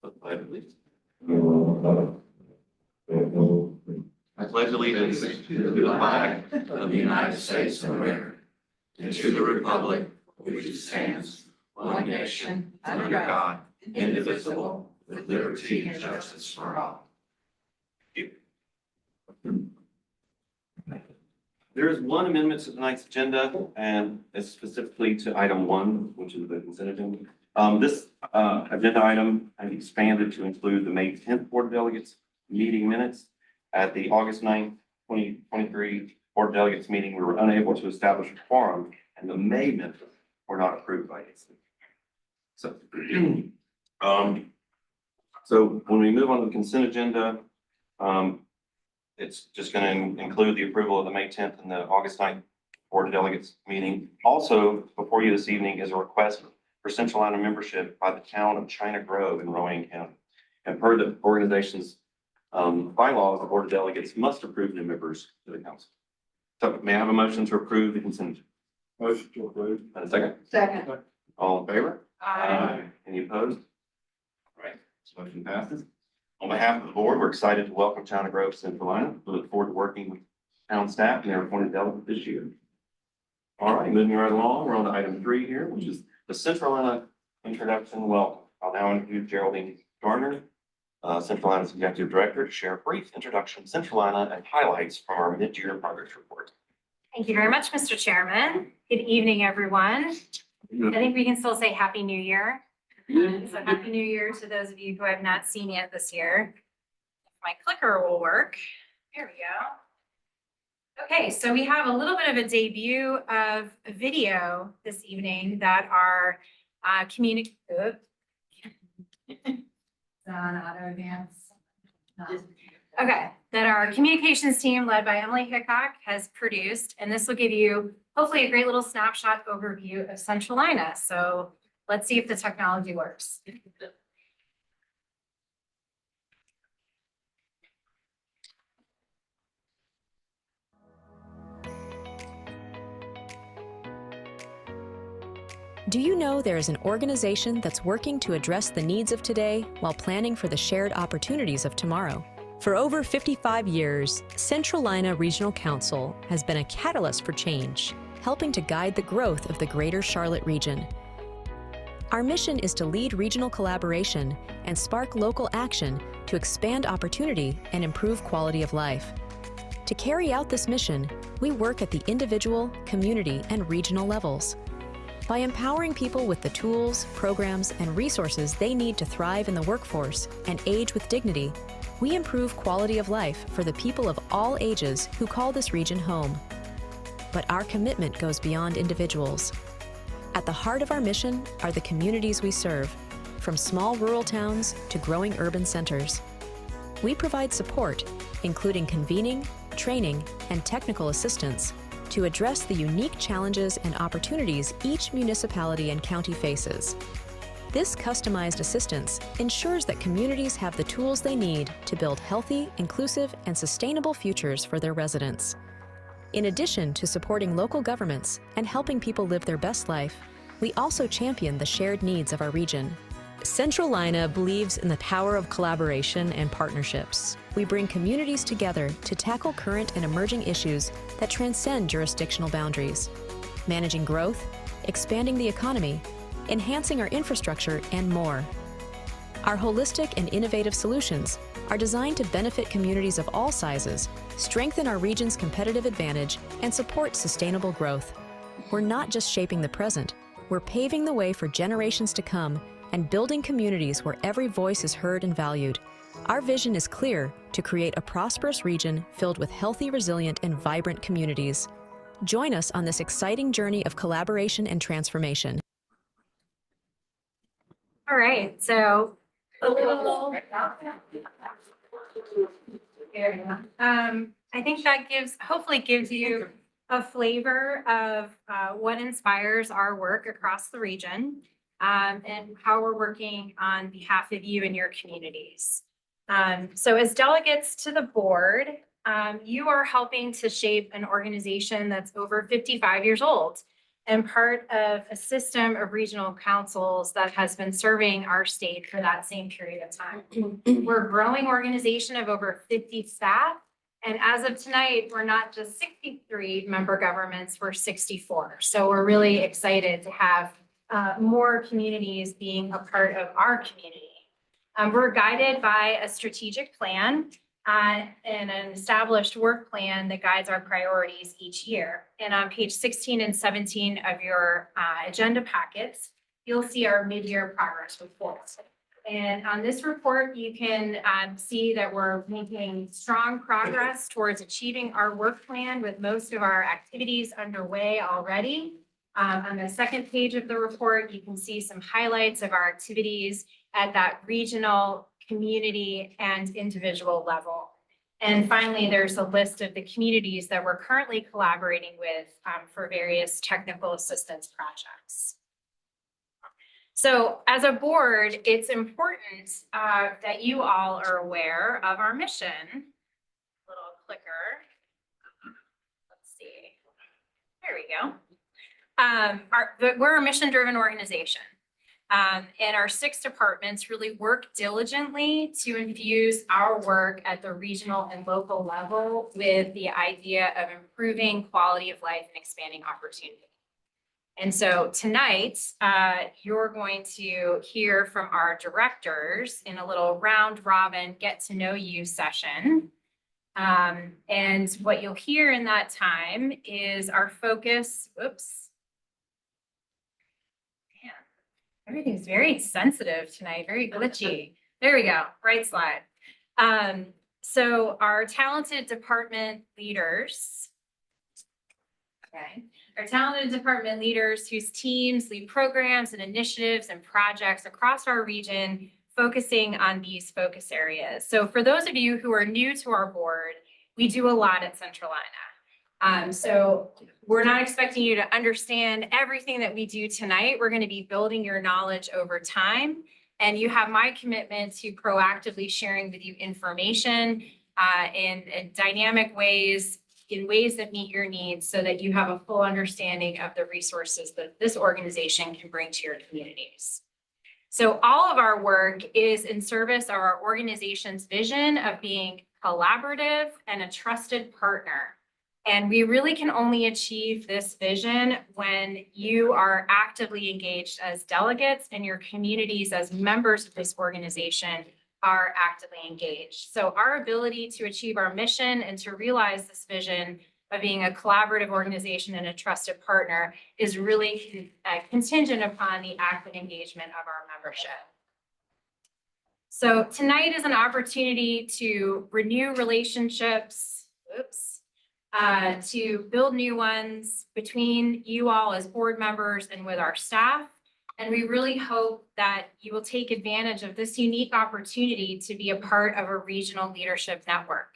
pledge allegiance. I pledge allegiance to the flag of the United States of America and to the republic which stands one nation under God, indivisible, with liberty and justice for all. Thank you. There is one amendment to tonight's agenda, and it's specifically to item 1, which is the consent agenda. This agenda item has expanded to include the May 10th Board of Delegates meeting minutes. At the August 9th, 2023 Board of Delegates meeting, we were unable to establish a quorum, and the May minutes were not approved by us. So, so when we move on to the consent agenda, it's just going to include the approval of the May 10th and the August 9th Board of Delegates meeting. Also, before you this evening is a request for Centralina membership by the town of China Grove in Rowan County. And per the organization's bylaws, the Board of Delegates must approve new members to the council. So may I have a motion to approve the consent? Motion to approve. And a second? Second. All in favor? Aye. Any opposed? All right, this motion passes. On behalf of the board, we're excited to welcome China Grove to Centralina. We look forward to working with town staff and their appointed delegate this year. All right, moving right along, we're on to item 3 here, which is the Centralina introduction. Welcome. I'll now introduce Geraldine Garner, Centralina's Executive Director, to share a brief introduction to Centralina and highlights from our mid-year progress report. Thank you very much, Mr. Chairman. Good evening, everyone. I think we can still say Happy New Year. So Happy New Year to those of you who I've not seen yet this year. If my clicker will work. There we go. Okay, so we have a little bit of a debut of a video this evening that our that our communications team led by Emily Hickok has produced, and this will give you hopefully a great little snapshot overview of Centralina. So let's see if the technology works. Do you know there is an organization that's working to address the needs of today while planning for the shared opportunities of tomorrow? For over 55 years, Centralina Regional Council has been a catalyst for change, helping to guide the growth of the greater Charlotte region. Our mission is to lead regional collaboration and spark local action to expand opportunity and improve quality of life. To carry out this mission, we work at the individual, community, and regional levels. By empowering people with the tools, programs, and resources they need to thrive in the workforce and age with dignity, we improve quality of life for the people of all ages who call this region home. But our commitment goes beyond individuals. At the heart of our mission are the communities we serve, from small rural towns to growing urban centers. We provide support, including convening, training, and technical assistance, to address the unique challenges and opportunities each municipality and county faces. This customized assistance ensures that communities have the tools they need to build healthy, inclusive, and sustainable futures for their residents. In addition to supporting local governments and helping people live their best life, we also champion the shared needs of our region. Centralina believes in the power of collaboration and partnerships. We bring communities together to tackle current and emerging issues that transcend jurisdictional boundaries, managing growth, expanding the economy, enhancing our infrastructure, and more. Our holistic and innovative solutions are designed to benefit communities of all sizes, strengthen our region's competitive advantage, and support sustainable growth. We're not just shaping the present, we're paving the way for generations to come and building communities where every voice is heard and valued. Our vision is clear: to create a prosperous region filled with healthy, resilient, and vibrant communities. Join us on this exciting journey of collaboration and transformation. All right, so a little, I think that hopefully gives you a flavor of what inspires our work across the region, and how we're working on behalf of you and your communities. So as delegates to the board, you are helping to shape an organization that's over 55 years old. and part of a system of regional councils that has been serving our state for that same period of time. We're a growing organization of over 50 staff. And as of tonight, we're not just 63 member governments, we're 64. So we're really excited to have more communities being a part of our community. We're guided by a strategic plan and an established work plan that guides our priorities each year. And on page 16 and 17 of your agenda packets, you'll see our mid-year progress report. And on this report, you can see that we're making strong progress towards achieving our work plan with most of our activities underway already. On the second page of the report, you can see some highlights of our activities at that regional, community, and individual level. And finally, there's a list of the communities that we're currently collaborating with for various technical assistance projects. So as a board, it's important that you all are aware of our mission. Little clicker. Let's see. There we go. We're a mission-driven organization. And our 6 departments really work diligently to infuse our work at the regional and local level with the idea of improving quality of life and expanding opportunity. And so tonight, you're going to hear from our directors in a little round robin get to know you session. And what you'll hear in that time is our focus, everything's very sensitive tonight, very glitchy. There we go, right slide. So our talented department leaders, whose teams lead programs and initiatives and projects across our region, focusing on these focus areas. So for those of you who are new to our board, we do a lot at Centralina. So we're not expecting you to understand everything that we do tonight. We're going to be building your knowledge over time. And you have my commitment to proactively sharing with you information in dynamic ways, in ways that meet your needs so that you have a full understanding of the resources that this organization can bring to your communities. So all of our work is in service of our organization's vision of being collaborative and a trusted partner. And we really can only achieve this vision when you are actively engaged as delegates and your communities as members of this organization are actively engaged. So our ability to achieve our mission and to realize this vision of being a collaborative organization and a trusted partner is really contingent upon the active engagement of our membership. So tonight is an opportunity to renew relationships, to build new ones between you all as board members and with our staff. And we really hope that you will take advantage of this unique opportunity to be a part of a regional leadership network.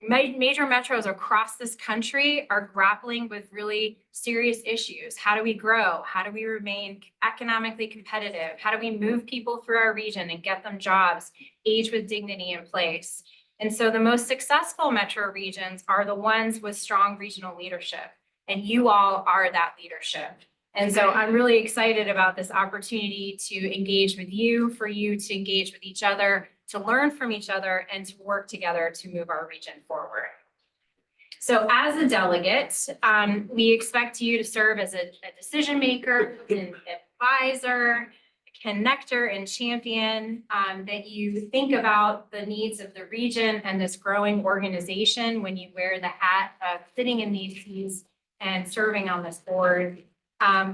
Major metros across this country are grappling with really serious issues. How do we grow? How do we remain economically competitive? How do we move people through our region and get them jobs, age with dignity in place? And so the most successful metro regions are the ones with strong regional leadership, and you all are that leadership. And so I'm really excited about this opportunity to engage with you, for you to engage with each other, to learn from each other, and to work together to move our region forward. So as a delegate, we expect you to serve as a decision maker, an advisor, connector, and champion, that you think about the needs of the region and this growing organization when you wear the hat of sitting in these seats and serving on this board.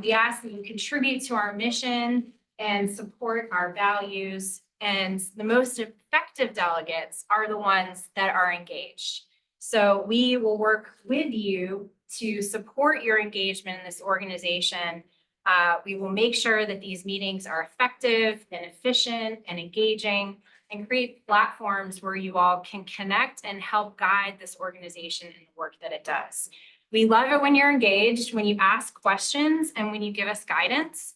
We ask that you contribute to our mission and support our values. And the most effective delegates are the ones that are engaged. So we will work with you to support your engagement in this organization. We will make sure that these meetings are effective and efficient and engaging, and create platforms where you all can connect and help guide this organization in the work that it does. We love it when you're engaged, when you ask questions, and when you give us guidance.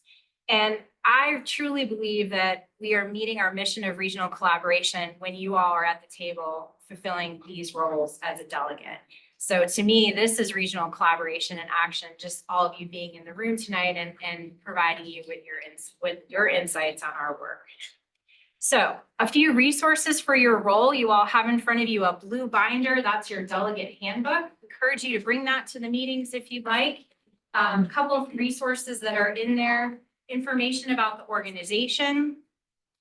And I truly believe that we are meeting our mission of regional collaboration when you all are at the table fulfilling these roles as a delegate. So to me, this is regional collaboration and action, just all of you being in the room tonight and providing you with your insights on our work. So a few resources for your role. You all have in front of you a blue binder. That's your delegate handbook. Encourage you to bring that to the meetings if you'd like. A couple of resources that are in there, information about the organization,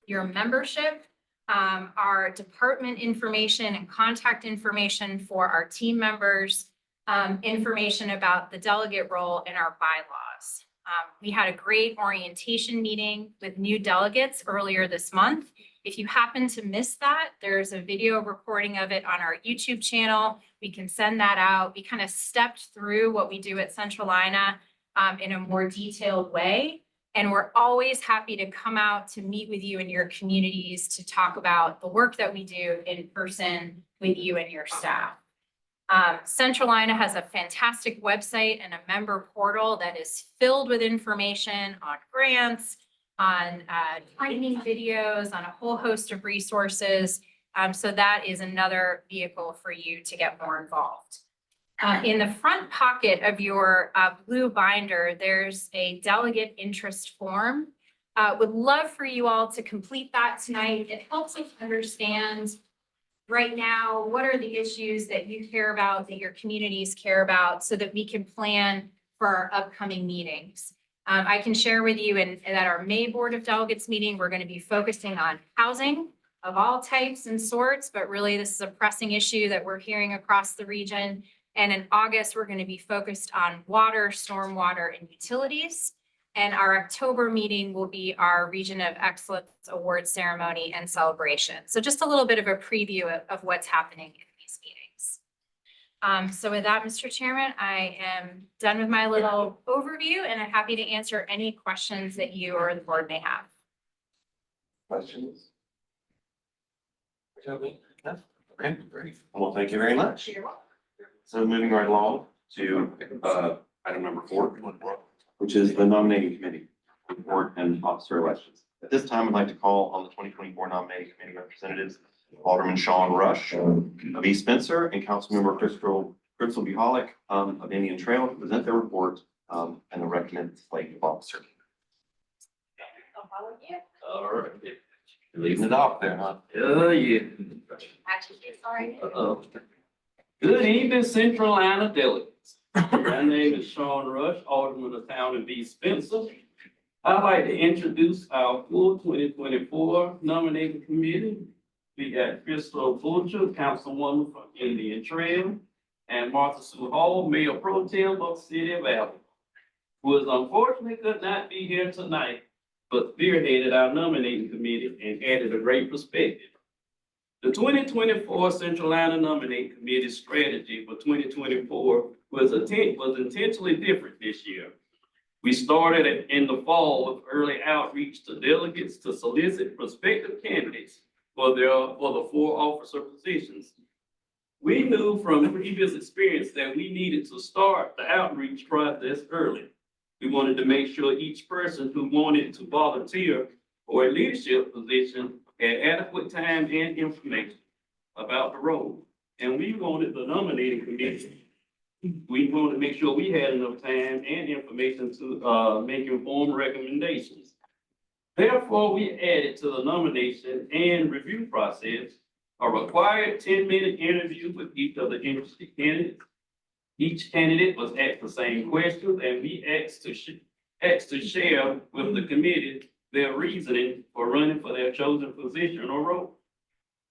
your membership, our department information and contact information for our team members, information about the delegate role and our bylaws. We had a great orientation meeting with new delegates earlier this month. If you happen to miss that, there's a video recording of it on our YouTube channel. We can send that out. We kind of stepped through what we do at Centralina in a more detailed way. And we're always happy to come out to meet with you in your communities to talk about the work that we do in person with you and your staff. Centralina has a fantastic website and a member portal that is filled with information on grants, on training videos, on a whole host of resources. So that is another vehicle for you to get more involved. In the front pocket of your blue binder, there's a delegate interest form. Would love for you all to complete that tonight. It helps us understand right now, what are the issues that you care about, that your communities care about, so that we can plan for our upcoming meetings. I can share with you at our May Board of Delegates meeting, we're going to be focusing on housing of all types and sorts, but really this is a pressing issue that we're hearing across the region. And in August, we're going to be focused on water, stormwater, and utilities. And our October meeting will be our Region of Excellence Award ceremony and celebration. So just a little bit of a preview of what's happening in these meetings. So with that, Mr. Chairman, I am done with my little overview and I'm happy to answer any questions that you or the board may have. Questions? Okay, great. Well, thank you very much. You're welcome. So moving right along to item number 4, which is the nominating committee report and officer elections. At this time, I'd like to call on the 2024 nominating committee representatives, Alderman Sean Rush of East Spencer and Councilmember Crystal Buholic of Indian Trail to present their report and the recommended slate of officers. I'll follow you. All right. You're leaving it off there, huh? Yeah. Actually, sorry. Uh-oh. Good evening, Centralina delegates. My name is Sean Rush, Alderman of the Town of East Spencer. I'd like to introduce our full 2024 nominating committee. We got Crystal Butcher, Councilwoman from Indian Trail, and Martha Sue Hall, Mayor Pro Tem of the City of Allen, who is unfortunately could not be here tonight, but spearheaded our nominating committee and added a great perspective. The 2024 Centralina Nominating Committee strategy for 2024 was intentionally different this year. We started in the fall with early outreach to delegates to solicit prospective candidates for the 4 officer positions. We knew from previous experience that we needed to start the outreach process early. We wanted to make sure each person who wanted to volunteer for a leadership position had adequate time and information about the role. And we wanted the nominating committee. We wanted to make sure we had enough time and information to make informed recommendations. Therefore, we added to the nomination and review process a required 10-minute interview with each of the interested candidates. Each candidate was asked the same questions, and we asked to share with the committee their reasoning for running for their chosen position or role.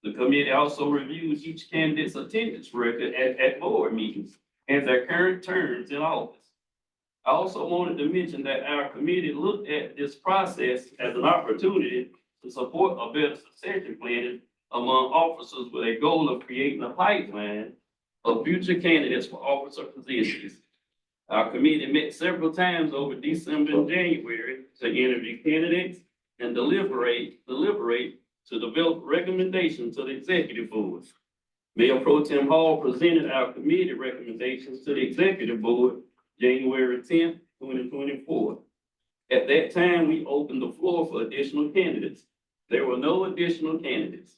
The committee also reviewed each candidate's attendance record at board meetings and their current terms in office. I also wanted to mention that our committee looked at this process as an opportunity to support a better succession planning among officers with a goal of creating a pipeline of future candidates for officer positions. Our committee met several times over December and January to interview candidates and deliberate to develop recommendations to the executive board. Mayor Pro Tem Hall presented our committee recommendations to the executive board January 10th, 2024. At that time, we opened the floor for additional candidates. There were no additional candidates.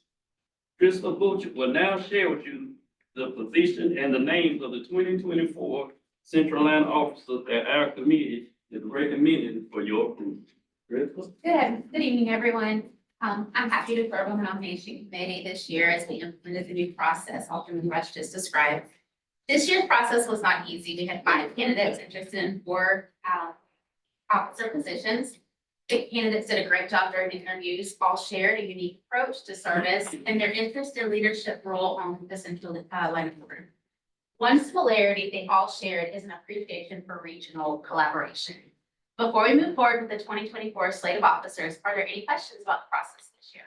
Crystal Butcher will now share with you the position and the names of the 2024 Centralina officers that our committee is recommending for your approval. Crystal? Good evening, everyone. I'm happy to serve on the nomination committee this year as we implemented the new process Alderman Rush just described. This year's process was not easy. We had 5 candidates interested in 4 officer positions. The candidates did a great job during the interviews, all shared a unique approach to service and their interest in leadership role on the Centralina board. One similarity they all shared is an appreciation for regional collaboration. Before we move forward with the 2024 slate of officers, are there any questions about the process this year?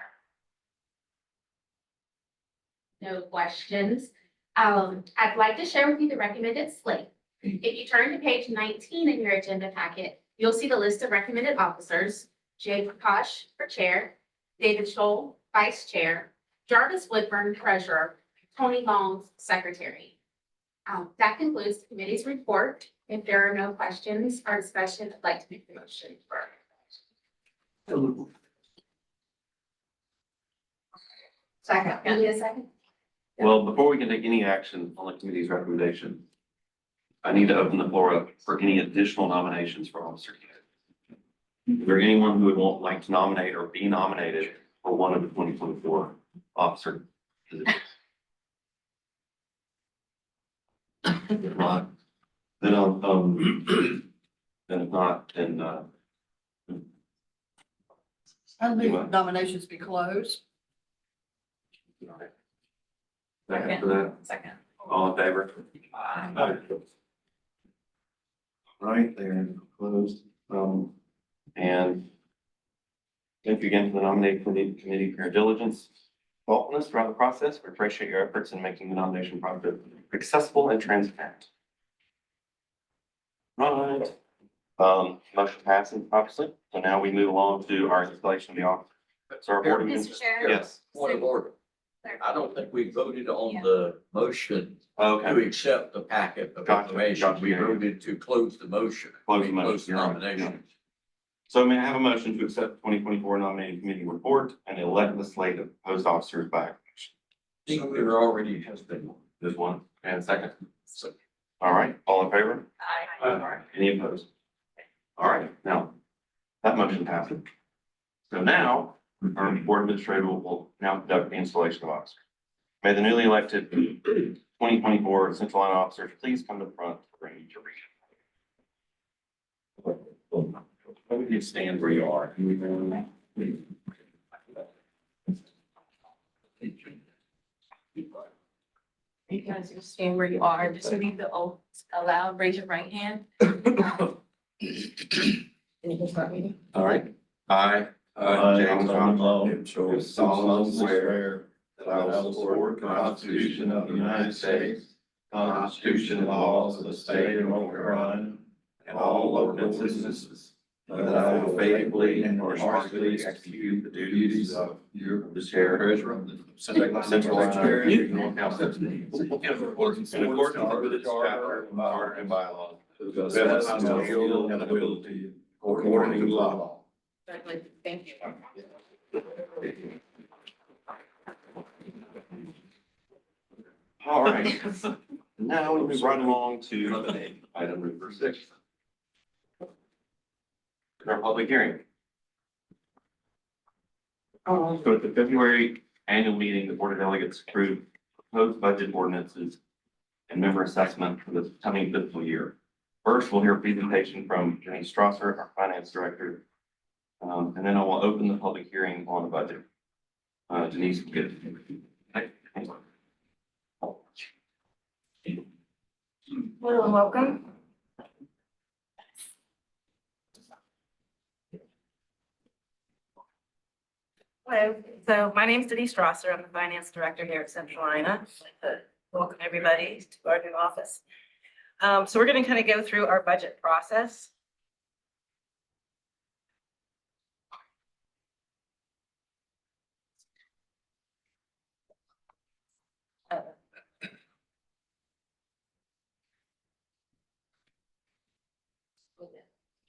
No questions. I'd like to share with you the recommended slate. If you turn to page 19 in your agenda packet, you'll see the list of recommended officers. Jay Prakash for chair, David Scholl, vice chair, Jarvis Woodburn, treasurer, Tony Long, secretary. That concludes the committee's report. If there are no questions or discussion, I'd like to make the motion for. Second. Need a second? Well, before we can take any action on the committee's recommendation, I need to open the floor up for any additional nominations for officer candidates. Is there anyone who would like to nominate or be nominated for one of the 2024 officer positions? If not, then then if not, then, I move nominations be closed. second for that, Second. all in favor? Right, they're closed. And thank you again to the nominating committee for your diligence, thoughtfulness throughout the process. We appreciate your efforts in making the nomination process accessible and transparent. Right. Motion passes, obviously. So now we move along to our installation of the office. So our board. Mr. Chair. Yes, Point of order. I don't think we voted on the motion to okay. accept the packet of Gotcha, information. gotcha, We yeah, yeah. voted to close the motion. Close the We motion, closed the you're right, nomination. So may I have a motion to accept the 2024 nominating committee report and elect the slate of proposed officers by acclamation? I think there already has been one. This one, and second. All right, all in favor? All right, any opposed? All right, now, that motion passes. So now, our board administrator will now conduct the installation of officers. May the newly elected 2024 Centralina officers please come to the front for any to read. Maybe you stand where you are. You guys just stand where you are, just read the oath aloud, raise your right hand. And you can start reading. All right, I, James John, do solemnly swear that I will support the Constitution of the United States, the Constitution and laws of the state of North Carolina, and all ordinances, that I will faithfully and impartially execute the duties of the chair, treasurer of the Centralina Regional Council. In accordance with the charter and bylaws, to the best of my skill and ability, according to law. Thank you. All right, now we move right along to item number 6. Our public hearing. So at the February annual meeting, the Board of Delegates approved proposed budget ordinances and member assessment for the coming fiscal year. First, we'll hear a presentation from Denise Strasser, our finance director. And then I will open the public hearing on the budget. Denise will get. Hello and welcome. Hello, so my name is Denise Strasser. I'm the finance director here at Centralina. I'd like to welcome everybody to our new office. So we're going to kind of go through our budget process.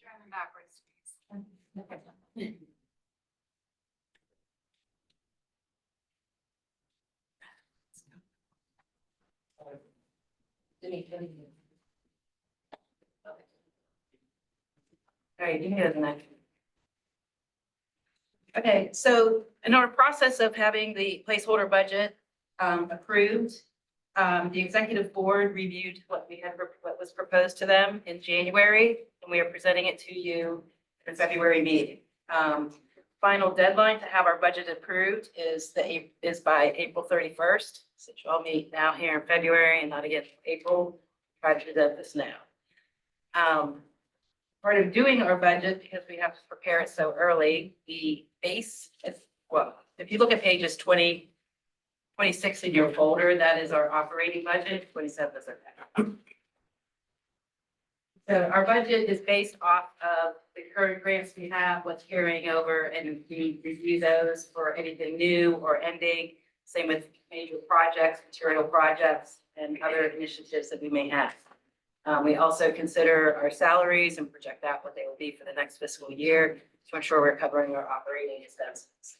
Driving backwards. All right, you can go to the next. Okay, so in our process of having the placeholder budget approved, the executive board reviewed what what was proposed to them in January, and we are presenting it to you in the February meeting. Final deadline to have our budget approved is by April 31st. Since you all meet now here in February and not again in April, try to present this now. Part of doing our budget, because we have to prepare it so early, the base is, well, if you look at pages 26 in your folder, that is our operating budget, 27 is our. So our budget is based off of the current grants we have, what's carrying over, and we review those for anything new or ending. Same with major projects, material projects, and other initiatives that we may have. We also consider our salaries and project out what they will be for the next fiscal year to ensure we're covering our operating expenses.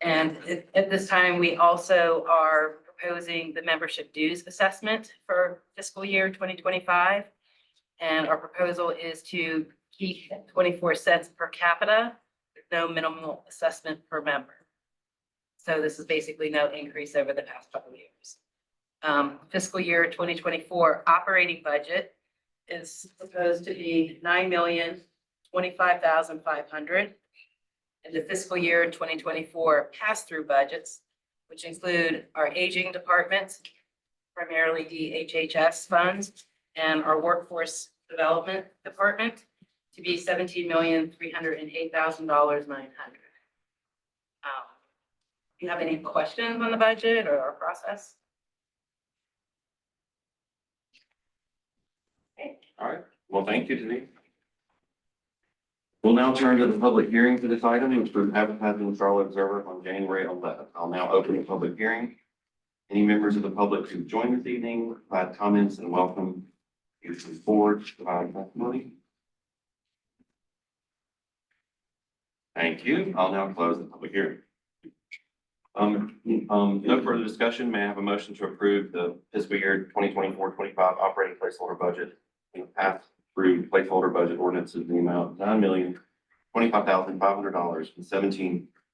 And at this time, we also are proposing the membership dues assessment for fiscal year 2025. And our proposal is to keep 24 cents per capita, with no minimal assessment per member. So this is basically no increase over the past couple of years. Fiscal year 2024 operating budget is proposed to be $9,025,500. And the fiscal year 2024 pass-through budgets, which include our aging department, primarily DHHS funds, and our workforce development department, to be $17,308,900. Do you have any questions on the budget or our process? All right, well, thank you, Denise. We'll now turn to the public hearing for this item, which was advertised in the Charlotte Observer on January 11th. I'll now open the public hearing. Any members of the public who joined this evening, provide comments and welcome you to the board to provide testimony. Thank you. I'll now close the public hearing. No further discussion. May I have a motion to approve the fiscal year 2024-25 operating placeholder budget and pass through placeholder budget ordinances in the amount of $9,025,500 and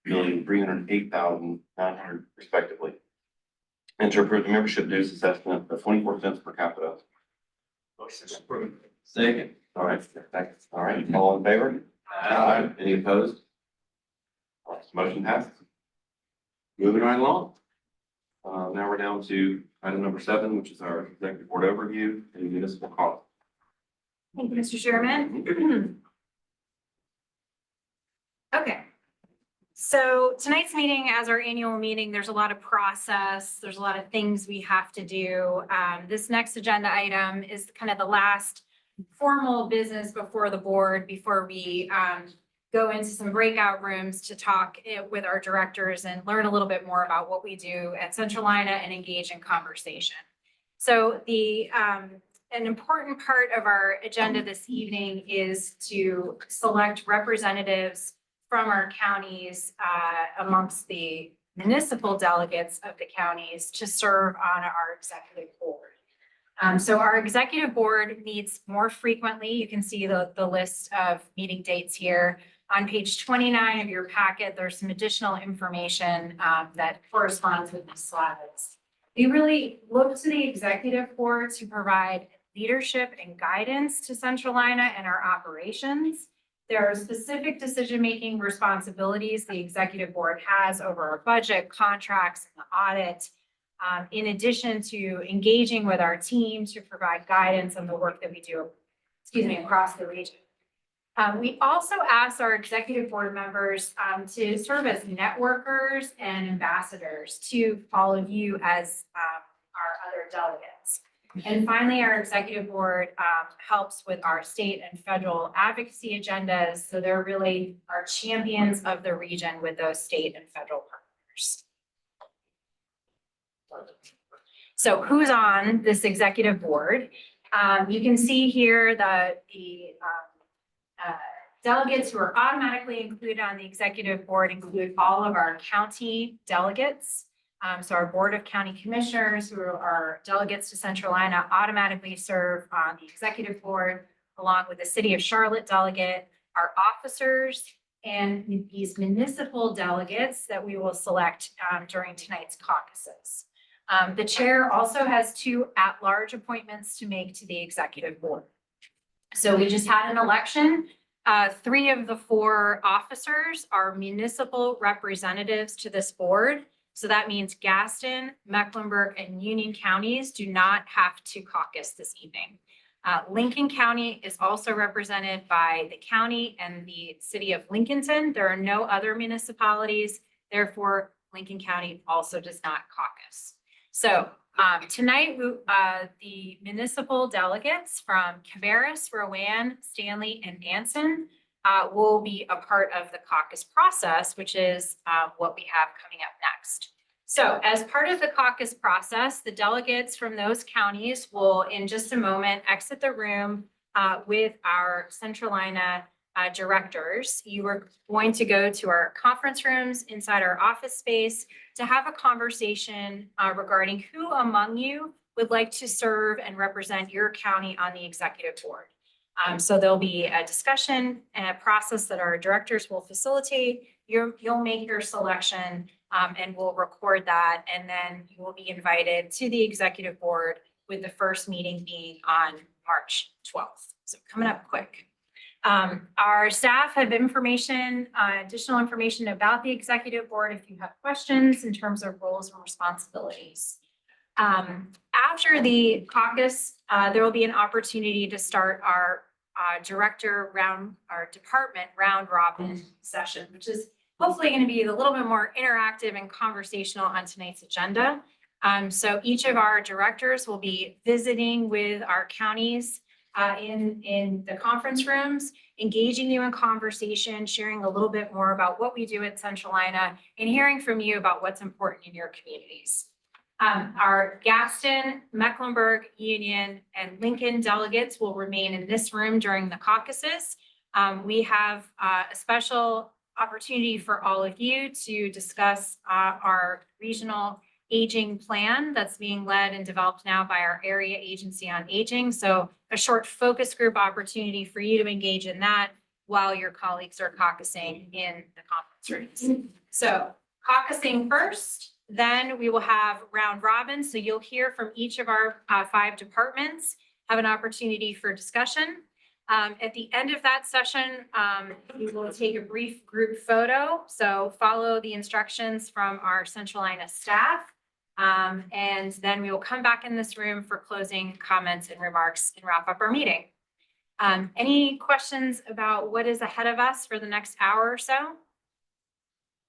$17,308,900 respectively. And to approve the membership dues assessment of 24 cents per capita. Motion approved. Second. All right. Thanks. All right. All in favor? Aye. Any opposed? Motion passes. Moving right along. Now we're down to item number 7, which is our executive board overview and municipal cost. Thank you, Mr. Chairman. Okay. So tonight's meeting, as our annual meeting, there's a lot of process. There's a lot of things we have to do. This next agenda item is kind of the last formal business before the board, before we go into some breakout rooms to talk with our directors and learn a little bit more about what we do at Centralina and engage in conversation. So an important part of our agenda this evening is to select representatives from our counties amongst the municipal delegates of the counties to serve on our executive board. So our executive board meets more frequently. You can see the list of meeting dates here. On page 29 of your packet, there's some additional information that corresponds with these slides. We really look to the executive board to provide leadership and guidance to Centralina and our operations. There are specific decision-making responsibilities the executive board has over our budget, contracts, and the audit, in addition to engaging with our team to provide guidance on the work that we do, across the region. We also ask our executive board members to serve as networkers and ambassadors to all of you as our other delegates. And finally, our executive board helps with our state and federal advocacy agendas. So they're really our champions of the region with those state and federal partners. So who's on this executive board? You can see here the delegates who are automatically included on the executive board include all of our county delegates. So our Board of County Commissioners, who are delegates to Centralina, automatically serve on the executive board, along with the City of Charlotte delegate, our officers, and these municipal delegates that we will select during tonight's caucuses. The chair also has 2 at-large appointments to make to the executive board. So we just had an election. 3 of the 4 officers are municipal representatives to this board. So that means Gaston, Mecklenburg, and Union counties do not have to caucus this evening. Lincoln County is also represented by the county and the city of Lincolnton. There are no other municipalities. Therefore, Lincoln County also does not caucus. So tonight, the municipal delegates from Cabarrus, Rowan, Stanley, and Anson will be a part of the caucus process, which is what we have coming up next. So as part of the caucus process, the delegates from those counties will, in just a moment, exit the room with our Centralina directors. You are going to go to our conference rooms inside our office space to have a conversation regarding who among you would like to serve and represent your county on the executive board. So there'll be a discussion and a process that our directors will facilitate. You'll make your selection and we'll record that. And then you will be invited to the executive board, with the first meeting being on March 12th. So coming up quick. Our staff have information, additional information about the executive board if you have questions in terms of roles and responsibilities. After the caucus, there will be an opportunity to start our department round robin session, which is hopefully going to be a little bit more interactive and conversational on tonight's agenda. So each of our directors will be visiting with our counties in the conference rooms, engaging you in conversation, sharing a little bit more about what we do at Centralina, and hearing from you about what's important in your communities. Our Gaston, Mecklenburg, Union, and Lincoln delegates will remain in this room during the caucuses. We have a special opportunity for all of you to discuss our regional aging plan that's being led and developed now by our area agency on aging. So a short focus group opportunity for you to engage in that while your colleagues are caucusing in the conference rooms. So caucusing first, then we will have round robin. So you'll hear from each of our 5 departments, have an opportunity for discussion. At the end of that session, we will take a brief group photo. So follow the instructions from our Centralina staff. And then we will come back in this room for closing comments and remarks and wrap up our meeting. Any questions about what is ahead of us for the next hour or so?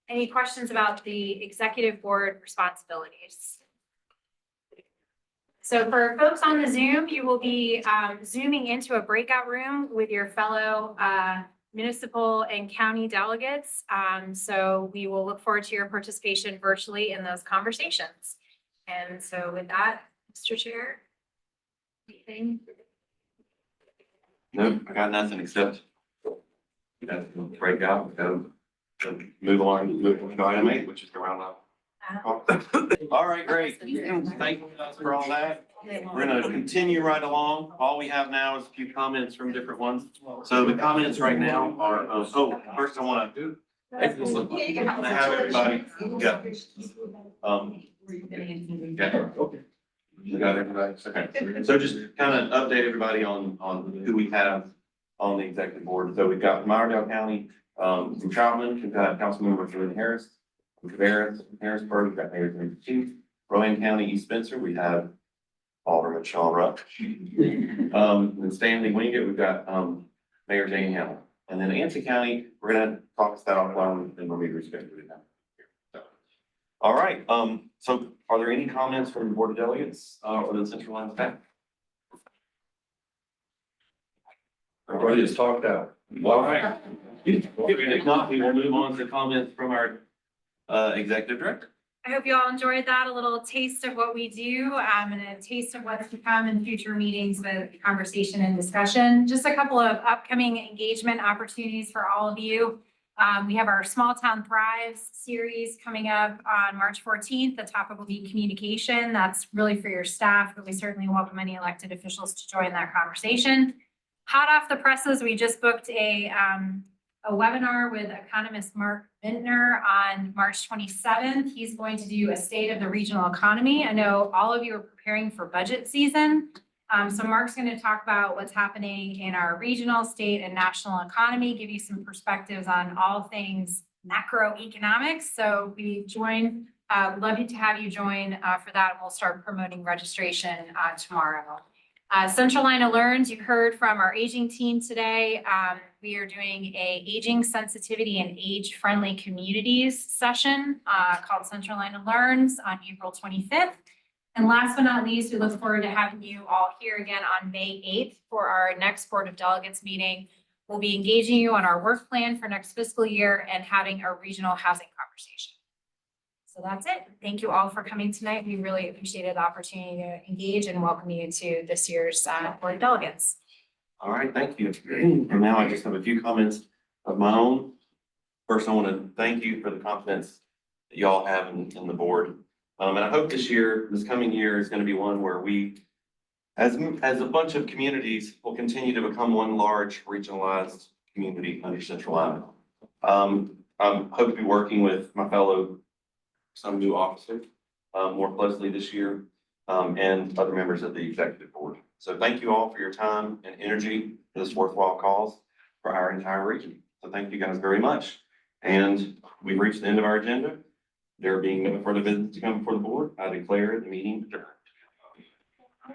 Any questions about the executive board responsibilities? So for folks on the Zoom, you will be zooming into a breakout room with your fellow municipal and county delegates. So we will look forward to your participation virtually in those conversations. And so with that, Mr. Chair, anything? No, I got nothing except break out, move on to item 8, which is the round up. All right, great. Thank you guys for all that. We're gonna continue right along. All we have now is a few comments from different ones. So the comments right now are, first I want to have everybody. Yeah. You got everybody? Okay. So just kind of update everybody on who we have on the executive board. So we've got from Iredell County, from Troutman, we've got Councilmember Julian Harris. From Cabarrus, Harrisburg, we've got Mayor James Chief. Rowan County, East Spencer, we have Alderman Sean Ruck. In Stanley Wingate, we've got Mayor Jane Hamel. And then Anson County, we're gonna caucus that offline and we'll be rescheduling that. So, all right, so are there any comments from the Board of Delegates or the Centralina staff? Everybody is talked out. All right. If not, we will move on to comments from our executive director. I hope you all enjoyed that, a little taste of what we do and a taste of what's to come in future meetings with conversation and discussion. Just a couple of upcoming engagement opportunities for all of you. We have our Small Town Thrives series coming up on March 14th. The topic will be communication. That's really for your staff, but we certainly welcome any elected officials to join that conversation. Hot off the presses, we just booked a webinar with economist Mark Vintner on March 27th. He's going to do a state of the regional economy. I know all of you are preparing for budget season. So Mark's going to talk about what's happening in our regional, state, and national economy, give you some perspectives on all things macroeconomics. So we'd love to have you join for that. And we'll start promoting registration tomorrow. Centralina Learns, you heard from our aging team today. We are doing a aging sensitivity and age-friendly communities session called Centralina Learns on April 25th. And last but not least, we look forward to having you all here again on May 8th for our next Board of Delegates meeting. We'll be engaging you on our work plan for next fiscal year and having a regional housing conversation. So that's it. Thank you all for coming tonight. We really appreciated the opportunity to engage and welcome you to this year's Board of Delegates. All right, thank you. And now I just have a few comments of my own. First, I want to thank you for the confidence that you all have in the board. And I hope this coming year is going to be one where we, as a bunch of communities, will continue to become one large regionalized community under Centralina. I hope to be working with my fellow some new officers more closely this year and other members of the executive board. So thank you all for your time and energy for this worthwhile cause for our entire region. So thank you guys very much. And we've reached the end of our agenda. There being no further business to come before the board, I declare the meeting adjourned.